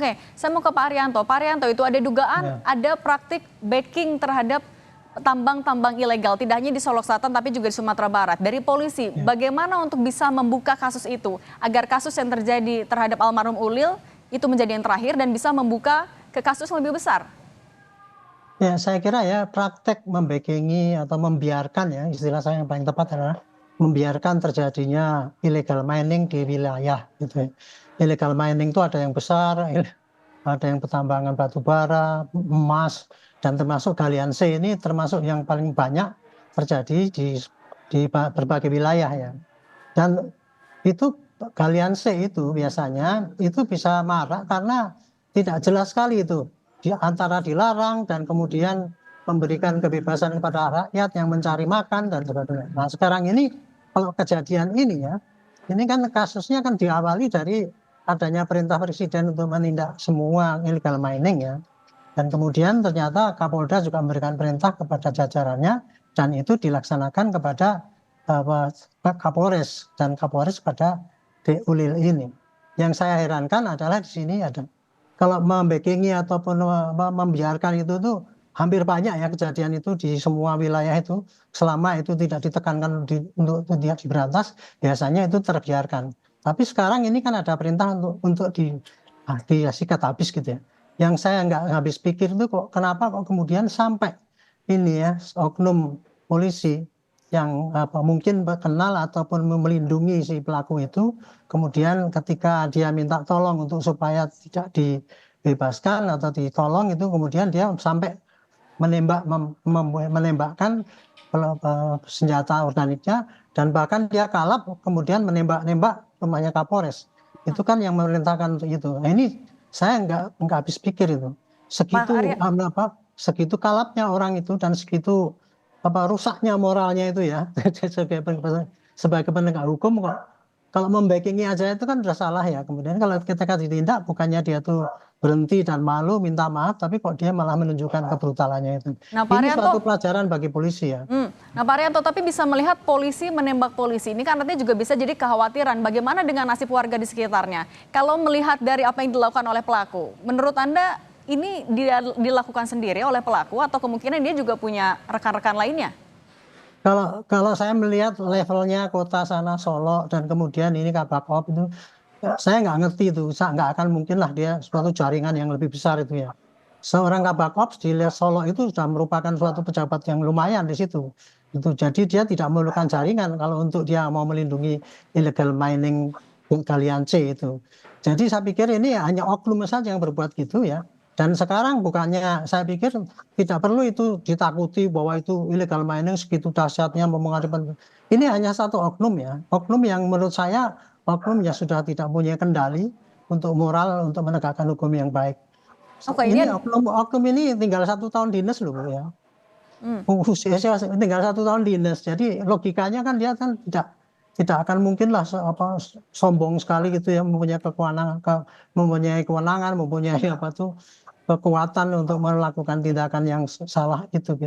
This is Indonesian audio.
Oke, saya mau ke Pak Haryanto. Pak Haryanto, itu ada dugaan ada praktik backing terhadap tambang-tambang ilegal, tidak hanya di Solok Selatan tapi juga di Sumatera Barat. Dari polisi, bagaimana untuk bisa membuka kasus itu agar kasus yang terjadi terhadap almarhum Ulil itu menjadi yang terakhir dan bisa membuka ke kasus yang lebih besar? Ya, saya kira ya praktek membackingi atau membiarkan, ya istilah saya yang paling tepat adalah membiarkan terjadinya illegal mining di wilayah gitu ya. Illegal mining itu ada yang besar, ada yang pertambangan batu bara, emas, dan termasuk galian C ini termasuk yang paling banyak terjadi di berbagai wilayah ya. Dan itu galian C itu biasanya itu bisa marak karena tidak jelas sekali itu antara dilarang dan kemudian memberikan kebebasan kepada rakyat yang mencari makan dan sebagainya. Nah sekarang ini kalau kejadian ini ya, ini kan kasusnya kan diawali dari adanya perintah presiden untuk menindak semua illegal mining ya. Dan kemudian ternyata Kapolda juga memberikan perintah kepada jajarannya dan itu dilaksanakan kepada Kapolres dan Kapolres pada Ulil ini. Yang saya herankan adalah di sini ada kalau membackingi ataupun membiarkan itu tuh hampir banyak ya kejadian itu di semua wilayah itu selama itu tidak ditekankan untuk tidak diberantas biasanya itu terbiarkan. Tapi sekarang ini kan ada perintah untuk disikat habis gitu ya. Yang saya nggak habis pikir itu kok kenapa kok kemudian sampai ini ya oknum polisi yang mungkin kenal ataupun melindungi si pelaku itu, kemudian ketika dia minta tolong untuk supaya tidak dibebaskan atau ditolong itu kemudian dia sampai menembakkan senjata organiknya dan bahkan dia kalap kemudian menembak rumahnya Kapolres. Itu kan yang memerintahkan untuk itu. Nah, ini saya nggak habis pikir itu. Segitu kalapnya orang itu dan segitu rusaknya moralnya itu ya. sebagai penegak hukum kok kalau membackingi aja itu kan udah salah ya. Kemudian kalau kita ditindak bukannya dia tuh berhenti dan malu minta maaf, tapi kok dia malah menunjukkan kebrutalannya itu. Nah, Pak Ini Haryanto, suatu pelajaran bagi polisi ya. Nah, Pak Haryanto, tapi bisa melihat polisi menembak polisi ini kan artinya juga bisa jadi kekhawatiran bagaimana dengan nasib warga di sekitarnya. Kalau melihat dari apa yang dilakukan oleh pelaku, menurut Anda ini dilakukan sendiri oleh pelaku atau kemungkinan dia juga punya rekan-rekan lainnya? Kalau saya melihat levelnya kota sana Solo dan kemudian ini Kabakop itu, saya nggak ngerti itu, nggak akan mungkin lah dia suatu jaringan yang lebih besar itu ya. Seorang Kabakop di Solo itu sudah merupakan suatu pejabat yang lumayan di situ. Itu jadi dia tidak memerlukan jaringan kalau untuk dia mau melindungi illegal mining galian C itu. Jadi saya pikir ini hanya oknum saja yang berbuat gitu ya. Dan sekarang bukannya saya pikir tidak perlu itu ditakuti bahwa itu illegal mining segitu dahsyatnya mempengaruhi. Ini hanya satu oknum ya. Oknum yang menurut saya oknum yang sudah tidak punya kendali untuk moral untuk menegakkan hukum yang baik. Oke, Ini oknum ini tinggal 1 tahun dinas loh ya. Usia tinggal 1 tahun dinas. Jadi logikanya kan dia kan tidak akan mungkin lah sombong sekali gitu ya mempunyai kewenangan, mempunyai kekuatan untuk melakukan tindakan yang salah itu.